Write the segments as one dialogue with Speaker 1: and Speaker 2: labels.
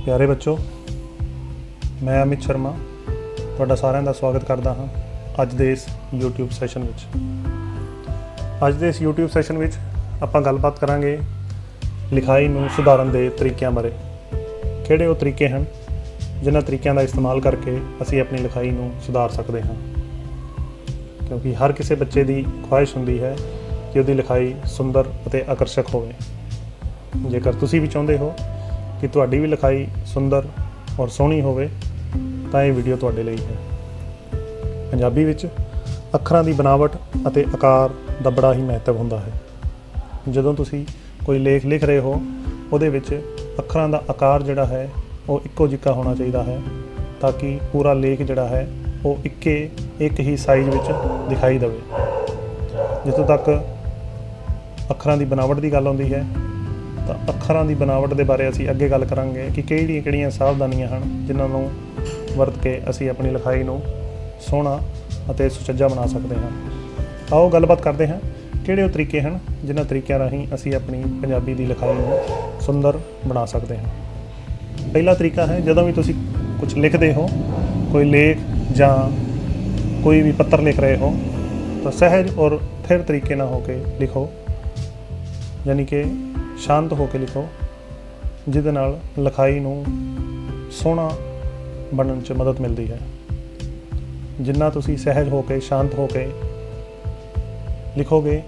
Speaker 1: प्यारे बच्चों, मैं अमित शर्मा ਤੁਹਾਡਾ ਸਾਰਿਆਂ ਦਾ ਸਵਾਗਤ ਕਰਦਾ ਹਾਂ ਅੱਜ ਦੇ ਇਸ YouTube ਸੈਸ਼ਨ ਵਿੱਚ। ਅੱਜ ਦੇ ਇਸ YouTube ਸੈਸ਼ਨ ਵਿੱਚ ਆਪਾਂ ਗੱਲਬਾਤ ਕਰਾਂਗੇ ਲਿਖਾਈ ਨੂੰ ਸੁਧਾਰਨ ਦੇ ਤਰੀਕਿਆਂ ਬਾਰੇ। ਕਿਹੜੇ ਉਹ ਤਰੀਕੇ ਹਨ ਜਿਨ੍ਹਾਂ ਤਰੀਕਿਆਂ ਦਾ ਇਸਤੇਮਾਲ ਕਰਕੇ ਅਸੀਂ ਆਪਣੀ ਲਿਖਾਈ ਨੂੰ ਸੁਧਾਰ ਸਕਦੇ ਹਾਂ, ਕਿਉਂਕਿ ਹਰ ਕਿਸੇ ਬੱਚੇ ਦੀ ਖੁਆਇਸ਼ ਹੁੰਦੀ ਹੈ ਕਿ ਉਹਦੀ ਲਿਖਾਈ ਸੁੰਦਰ ਅਤੇ ਆਕਰਸ਼ਕ ਹੋਵੇ। ਜੇਕਰ ਤੁਸੀਂ ਵੀ ਚਾਹੁੰਦੇ ਹੋ ਕਿ ਤੁਹਾਡੀ ਵੀ ਲਿਖਾਈ ਸੁੰਦਰ ਔਰ ਸੋਹਣੀ ਹੋਵੇ ਤਾਂ ਇਹ ਵੀਡੀਓ ਤੁਹਾਡੇ ਲਈ ਹੈ। ਪੰਜਾਬੀ ਵਿੱਚ ਅੱਖਰਾਂ ਦੀ ਬਣਾਵਟ ਅਤੇ ਆਕਾਰ ਦਾ ਬੜਾ ਹੀ ਮਹੱਤਵ ਹੁੰਦਾ ਹੈ। ਜਦੋਂ ਤੁਸੀਂ ਕੋਈ ਲੇਖ ਲਿਖ ਰਹੇ ਹੋ ਉਹਦੇ ਵਿੱਚ ਅੱਖਰਾਂ ਦਾ ਆਕਾਰ ਜਿਹੜਾ ਹੈ ਉਹ ਇੱਕੋ ਜਿਹਾ ਹੋਣਾ ਚਾਹੀਦਾ ਹੈ ਤਾਂ ਕਿ ਪੂਰਾ ਲੇਖ ਜਿਹੜਾ ਹੈ ਉਹ ਇੱਕ ਹੀ ਸਾਈਜ਼ ਵਿੱਚ ਦਿਖਾਈ ਦੇਵੇ। ਜਿੱਥੋਂ ਤੱਕ ਅੱਖਰਾਂ ਦੀ ਬਣਾਵਟ ਦੀ ਗੱਲ ਆਉਂਦੀ ਹੈ ਤਾਂ ਅੱਖਰਾਂ ਦੀ ਬਣਾਵਟ ਦੇ ਬਾਰੇ ਅਸੀਂ ਅੱਗੇ ਗੱਲ ਕਰਾਂਗੇ ਕਿ ਕਿਹੜੀਆਂ ਸਾਵਧਾਨੀਆਂ ਹਨ ਜਿਨ੍ਹਾਂ ਨੂੰ ਵਰਤ ਕੇ ਅਸੀਂ ਆਪਣੀ ਲਿਖਾਈ ਨੂੰ ਸੋਹਣਾ ਅਤੇ ਸੁਚੱਜਾ ਬਣਾ ਸਕਦੇ ਹਾਂ। ਆਓ ਗੱਲਬਾਤ ਕਰਦੇ ਹਾਂ ਕਿਹੜੇ ਉਹ ਤਰੀਕੇ ਹਨ ਜਿਨ੍ਹਾਂ ਤਰੀਕਿਆਂ ਰਾਹੀਂ ਅਸੀਂ ਆਪਣੀ ਪੰਜਾਬੀ ਦੀ ਲਿਖਾਈ ਨੂੰ ਸੁੰਦਰ ਬਣਾ ਸਕਦੇ ਹਾਂ। ਪਹਿਲਾ ਤਰੀਕਾ ਹੈ, ਜਦੋਂ ਵੀ ਤੁਸੀਂ ਕੁਝ ਲਿਖਦੇ ਹੋ, ਕੋਈ ਲੇਖ ਜਾਂ ਕੋਈ ਵੀ ਪੱਤਰ ਲਿਖ ਰਹੇ ਹੋ ਤਾਂ ਸਹਿਜ ਔਰ ਥਿਰ ਤਰੀਕੇ ਨਾਲ ਹੋ ਕੇ ਲਿਖੋ, ਯਾਨੀ ਕਿ ਸ਼ਾਂਤ ਹੋ ਕੇ ਲਿਖੋ, ਜਿਹਦੇ ਨਾਲ ਲਿਖਾਈ ਨੂੰ ਸੋਹਣਾ ਬਣਨ 'ਚ ਮਦਦ ਮਿਲਦੀ ਹੈ। ਜਿੰਨਾ ਤੁਸੀਂ ਸਹਿਜ ਹੋ ਕੇ ਸ਼ਾਂਤ ਹੋ ਕੇ ਲਿਖੋਗੇ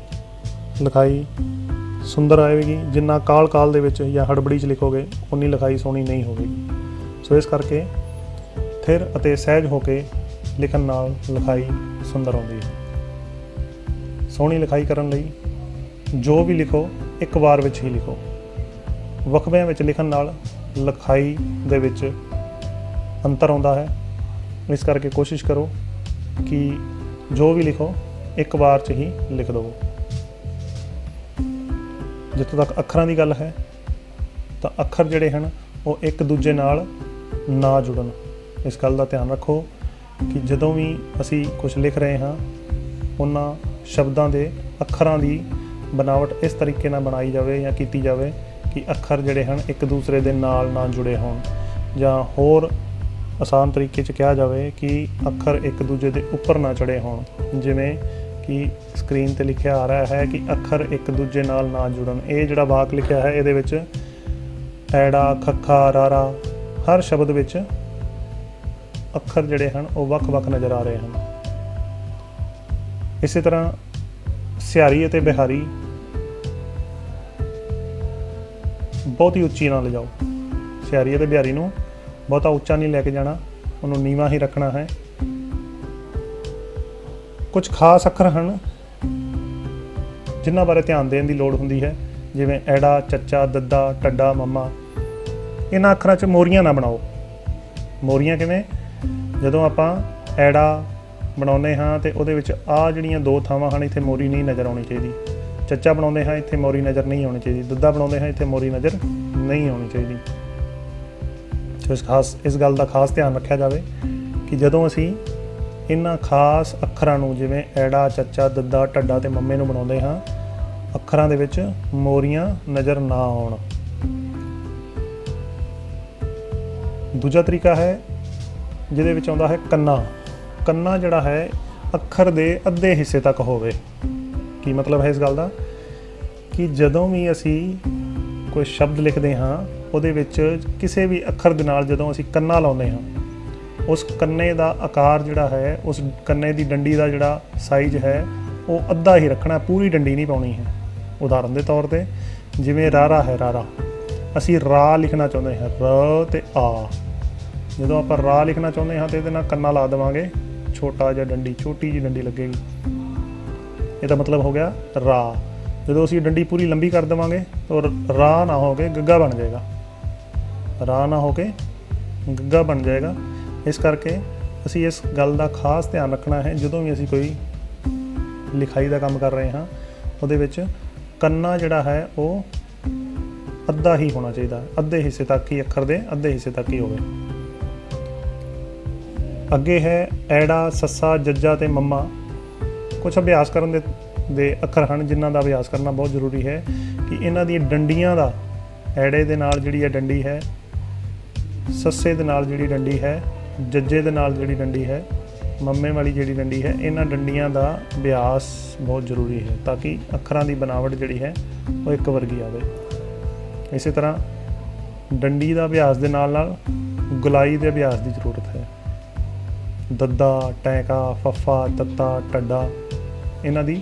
Speaker 1: ਲਿਖਾਈ ਸੁੰਦਰ ਆਏਗੀ। ਜਿੰਨਾ ਕਾਲ ਦੇ ਵਿੱਚ ਜਾਂ ਹੜਬੜੀ 'ਚ ਲਿਖੋਗੇ ਉਨੀ ਲਿਖਾਈ ਸੋਹਣੀ ਨਹੀਂ ਹੋਵੇਗੀ। ਸੋ ਇਸ ਕਰਕੇ ਥਿਰ ਅਤੇ ਸਹਿਜ ਹੋ ਕੇ ਲਿਖਣ ਨਾਲ ਲਿਖਾਈ ਸੁੰਦਰ ਆਉਂਦੀ ਹੈ। ਸੋਹਣੀ ਲਿਖਾਈ ਕਰਨ ਲਈ ਜੋ ਵੀ ਲਿਖੋ ਇੱਕ ਵਾਰ ਵਿੱਚ ਹੀ ਲਿਖੋ। ਵਕਫਿਆਂ ਵਿੱਚ ਲਿਖਣ ਨਾਲ ਲਿਖਾਈ ਦੇ ਵਿੱਚ ਅੰਤਰ ਆਉਂਦਾ ਹੈ। ਇਸ ਕਰਕੇ ਕੋਸ਼ਿਸ਼ ਕਰੋ ਕਿ ਜੋ ਵੀ ਲਿਖੋ ਇੱਕ ਵਾਰ 'ਚ ਹੀ ਲਿਖ ਦੇਵੋ। ਜਿੱਥੋਂ ਤੱਕ ਅੱਖਰਾਂ ਦੀ ਗੱਲ ਹੈ ਤਾਂ ਅੱਖਰ ਜਿਹੜੇ ਹਨ ਉਹ ਇੱਕ ਦੂਜੇ ਨਾਲ ਨਾ ਜੁੜਨ। ਇਸ ਗੱਲ ਦਾ ਧਿਆਨ ਰੱਖੋ ਕਿ ਜਦੋਂ ਵੀ ਅਸੀਂ ਕੁਝ ਲਿਖ ਰਹੇ ਹਾਂ ਉਹਨਾਂ ਸ਼ਬਦਾਂ ਦੇ ਅੱਖਰਾਂ ਦੀ ਬਣਾਵਟ ਇਸ ਤਰੀਕੇ ਨਾਲ ਬਣਾਈ ਜਾਵੇ ਜਾਂ ਕੀਤੀ ਜਾਵੇ ਕਿ ਅੱਖਰ ਜਿਹੜੇ ਹਨ ਇੱਕ ਦੂਸਰੇ ਦੇ ਨਾਲ ਨਾ ਜੁੜੇ ਹੋਣ, ਜਾਂ ਹੋਰ ਆਸਾਨ ਤਰੀਕੇ 'ਚ ਕਿਹਾ ਜਾਵੇ ਕਿ ਅੱਖਰ ਇੱਕ ਦੂਜੇ ਦੇ ਉੱਪਰ ਨਾ ਚੜ੍ਹੇ ਹੋਣ। ਜਿਵੇਂ ਕਿ ਸਕਰੀਨ 'ਤੇ ਲਿਖਿਆ ਆ ਰਿਹਾ ਹੈ ਕਿ ਅੱਖਰ ਇੱਕ ਦੂਜੇ ਨਾਲ ਨਾ ਜੁੜਨ। ਇਹ ਜਿਹੜਾ ਵਾਕ ਲਿਖਿਆ ਹੈ ਇਹਦੇ ਵਿੱਚ ਐੜਾ, ਖੱਖਾ, ਰਾਰਾ ਹਰ ਸ਼ਬਦ ਵਿੱਚ ਅੱਖਰ ਜਿਹੜੇ ਹਨ ਉਹ ਵੱਖ-ਵੱਖ ਨਜ਼ਰ ਆ ਰਹੇ ਹਨ। ਇਸੇ ਤਰ੍ਹਾਂ ਸਿਹਾਰੀ ਅਤੇ ਬਿਹਾਰੀ ਬਹੁਤੀ ਉੱਚੀ ਨਾ ਲਿਜਾਓ। ਸਿਹਾਰੀ ਅਤੇ ਬਿਹਾਰੀ ਨੂੰ ਬਹੁਤਾ ਉੱਚਾ ਨਹੀਂ ਲੈ ਕੇ ਜਾਣਾ, ਉਹਨੂੰ ਨੀਵਾਂ ਹੀ ਰੱਖਣਾ ਹੈ। ਕੁਝ ਖਾਸ ਅੱਖਰ ਹਨ ਜਿਨ੍ਹਾਂ ਬਾਰੇ ਧਿਆਨ ਦੇਣ ਦੀ ਲੋੜ ਹੁੰਦੀ ਹੈ, ਜਿਵੇਂ ਐੜਾ, ਚੱਚਾ, ਦੱਦਾ, ਟੱਡਾ, ਮੱਮਾ। ਇਹਨਾਂ ਅੱਖਰਾਂ 'ਚ ਮੋਰੀਆਂ ਨਾ ਬਣਾਓ। ਮੋਰੀਆਂ ਕਿਵੇਂ? ਜਦੋਂ ਆਪਾਂ ਐੜਾ ਬਣਾਉਂਦੇ ਹਾਂ ਅਤੇ ਉਹਦੇ ਵਿੱਚ ਆਹ ਜਿਹੜੀਆਂ ਦੋ ਥਾਵਾਂ ਹਨ ਇੱਥੇ ਮੋਰੀ ਨਹੀਂ ਨਜ਼ਰ ਆਉਣੀ ਚਾਹੀਦੀ। ਚੱਚਾ ਬਣਾਉਂਦੇ ਹਾਂ ਇੱਥੇ ਮੋਰੀ ਨਜ਼ਰ ਨਹੀਂ ਆਉਣੀ ਚਾਹੀਦੀ। ਦੱਦਾ ਬਣਾਉਂਦੇ ਹਾਂ ਇੱਥੇ ਮੋਰੀ ਨਜ਼ਰ ਨਹੀਂ ਆਉਣੀ ਚਾਹੀਦੀ। ਇਸ ਗੱਲ ਦਾ ਖਾਸ ਧਿਆਨ ਰੱਖਿਆ ਜਾਵੇ ਕਿ ਜਦੋਂ ਅਸੀਂ ਇਹਨਾਂ ਖਾਸ ਅੱਖਰਾਂ ਨੂੰ ਜਿਵੇਂ ਐੜਾ, ਚੱਚਾ, ਦੱਦਾ, ਟੱਡਾ ਅਤੇ ਮੰਮੇ ਨੂੰ ਬਣਾਉਂਦੇ ਹਾਂ, ਅੱਖਰਾਂ ਦੇ ਵਿੱਚ ਮੋਰੀਆਂ ਨਜ਼ਰ ਨਾ ਆਉਣ। ਦੂਜਾ ਤਰੀਕਾ ਹੈ ਜਿਹਦੇ ਵਿੱਚ ਆਉਂਦਾ ਹੈ ਕੰਨਾ। ਕੰਨਾ ਜਿਹੜਾ ਹੈ ਅੱਖਰ ਦੇ ਅੱਧੇ ਹਿੱਸੇ ਤੱਕ ਹੋਵੇ। ਕੀ ਮਤਲਬ ਹੈ ਇਸ ਗੱਲ ਦਾ? ਕਿ ਜਦੋਂ ਵੀ ਅਸੀਂ ਕੋਈ ਸ਼ਬਦ ਲਿਖਦੇ ਹਾਂ ਉਹਦੇ ਵਿੱਚ ਕਿਸੇ ਵੀ ਅੱਖਰ ਦੇ ਨਾਲ ਜਦੋਂ ਅਸੀਂ ਕੰਨਾ ਲਾਉਂਦੇ ਹਾਂ, ਉਸ ਕੰਨੇ ਦਾ ਆਕਾਰ ਜਿਹੜਾ ਹੈ, ਉਸ ਕੰਨੇ ਦੀ ਡੰਡੀ ਦਾ ਜਿਹੜਾ ਸਾਈਜ਼ ਹੈ ਉਹ ਅੱਧਾ ਹੀ ਰੱਖਣਾ, ਪੂਰੀ ਡੰਡੀ ਨਹੀਂ ਪਾਉਣੀ ਹੈ। ਉਦਾਹਰਨ ਦੇ ਤੌਰ 'ਤੇ ਜਿਵੇਂ ਰਾਰਾ ਹੈ, ਰਾਰਾ ਅਸੀਂ ਰਾ ਲਿਖਣਾ ਚਾਹੁੰਦੇ ਹਾਂ, ਰ ਅਤੇ ਆ। ਜਦੋਂ ਆਪਾਂ ਰਾ ਲਿਖਣਾ ਚਾਹੁੰਦੇ ਹਾਂ ਤਾਂ ਇਹਦੇ ਨਾਲ ਕੰਨਾ ਲਾ ਦੇਵਾਂਗੇ, ਛੋਟੀ ਜਿਹੀ ਡੰਡੀ ਲੱਗੇਗੀ। ਇਹਦਾ ਮਤਲਬ ਹੋ ਗਿਆ ਰਾ। ਜਦੋਂ ਅਸੀਂ ਡੰਡੀ ਪੂਰੀ ਲੰਬੀ ਕਰ ਦੇਵਾਂਗੇ ਤਾਂ ਰਾ ਨਾ ਹੋ ਕੇ ਗੱਗਾ ਬਣ ਜਾਏਗਾ, ਰਾ ਨਾ ਹੋ ਕੇ ਗੱਗਾ ਬਣ ਜਾਏਗਾ। ਇਸ ਕਰਕੇ ਅਸੀਂ ਇਸ ਗੱਲ ਦਾ ਖਾਸ ਧਿਆਨ ਰੱਖਣਾ ਹੈ ਜਦੋਂ ਵੀ ਅਸੀਂ ਕੋਈ ਲਿਖਾਈ ਦਾ ਕੰਮ ਕਰ ਰਹੇ ਹਾਂ ਉਹਦੇ ਵਿੱਚ ਕੰਨਾ ਜਿਹੜਾ ਹੈ ਉਹ ਅੱਧਾ ਹੀ ਹੋਣਾ ਚਾਹੀਦਾ, ਅੱਧੇ ਹਿੱਸੇ ਤੱਕ ਹੀ, ਅੱਖਰ ਦੇ ਅੱਧੇ ਹਿੱਸੇ ਤੱਕ ਹੀ ਹੋਵੇ। ਅੱਗੇ ਹੈ ਐੜਾ, ਸੱਸਾ, ਜੱਜਾ ਅਤੇ ਮੰਮਾ। ਕੁਛ ਅਭਿਆਸ ਕਰਨ ਦੇ ਅੱਖਰ ਹਨ ਜਿਨ੍ਹਾਂ ਦਾ ਅਭਿਆਸ ਕਰਨਾ ਬਹੁਤ ਜ਼ਰੂਰੀ ਹੈ ਕਿ ਇਹਨਾਂ ਦੀਆਂ ਡੰਡੀਆਂ ਦਾ, ਐੜੇ ਦੇ ਨਾਲ ਜਿਹੜੀ ਇਹ ਡੰਡੀ ਹੈ ਸੱਸੇ ਦੇ ਨਾਲ ਜਿਹੜੀ ਡੰਡੀ ਹੈ, ਜੱਜੇ ਦੇ ਨਾਲ ਜਿਹੜੀ ਡੰਡੀ ਹੈ, ਮੰਮੇ ਵਾਲੀ ਜਿਹੜੀ ਡੰਡੀ ਹੈ, ਇਹਨਾਂ ਡੰਡੀਆਂ ਦਾ ਅਭਿਆਸ ਬਹੁਤ ਜ਼ਰੂਰੀ ਹੈ ਤਾਂ ਕਿ ਅੱਖਰਾਂ ਦੀ ਬਣਾਵਟ ਜਿਹੜੀ ਹੈ ਉਹ ਇੱਕ ਵਰਗੀ ਆਵੇ। ਇਸੇ ਤਰ੍ਹਾਂ ਡੰਡੀ ਦਾ ਅਭਿਆਸ ਦੇ ਨਾਲ ਨਾਲ ਗੁਲਾਈ ਦੇ ਅਭਿਆਸ ਦੀ ਜ਼ਰੂਰਤ ਹੈ। ਦੱਦਾ, ਟੈਂਕਾ, ਫੱਫਾ, ਤੱਤਾ, ਟੱਡਾ, ਇਹਨਾਂ ਦੀ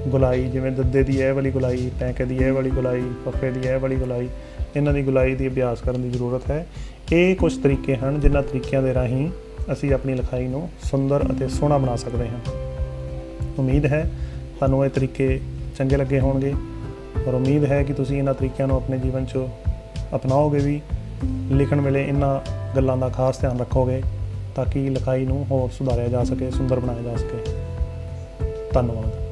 Speaker 1: ਗੁਲਾਈ, ਜਿਵੇਂ ਦੱਦੇ ਦੀ ਇਹ ਵਾਲੀ ਗੁਲਾਈ, ਟੈਂਕੇ ਦੀ ਇਹ ਵਾਲੀ ਗੁਲਾਈ, ਫੱਫੇ ਦੀ ਇਹ ਵਾਲੀ ਗੁਲਾਈ, ਇਹਨਾਂ ਦੀ ਗੁਲਾਈ ਦੀ ਅਭਿਆਸ ਕਰਨ ਦੀ ਜ਼ਰੂਰਤ ਹੈ। ਇਹ ਕੁਝ ਤਰੀਕੇ ਹਨ ਜਿਨ੍ਹਾਂ ਤਰੀਕਿਆਂ ਦੇ ਰਾਹੀਂ ਅਸੀਂ ਆਪਣੀ ਲਿਖਾਈ ਨੂੰ ਸੁੰਦਰ ਅਤੇ ਸੋਹਣਾ ਬਣਾ ਸਕਦੇ ਹਾਂ। ਉਮੀਦ ਹੈ ਤੁਹਾਨੂੰ ਇਹ ਤਰੀਕੇ ਚੰਗੇ ਲੱਗੇ ਹੋਣਗੇ ਔਰ ਉਮੀਦ ਹੈ ਕਿ ਤੁਸੀਂ ਇਹਨਾਂ ਤਰੀਕਿਆਂ ਨੂੰ ਆਪਣੇ ਜੀਵਨ 'ਚ ਅਪਣਾਓਗੇ ਵੀ। ਲਿਖਣ ਵੇਲੇ ਇਹਨਾਂ ਗੱਲਾਂ ਦਾ ਖਾਸ ਧਿਆਨ ਰੱਖੋਗੇ ਤਾਂ ਕਿ ਲਿਖਾਈ ਨੂੰ ਹੋਰ ਸੁਧਾਰਿਆ ਜਾ ਸਕੇ, ਸੁੰਦਰ ਬਣਾਇਆ ਜਾ ਸਕੇ। ਧੰਨਵਾਦ।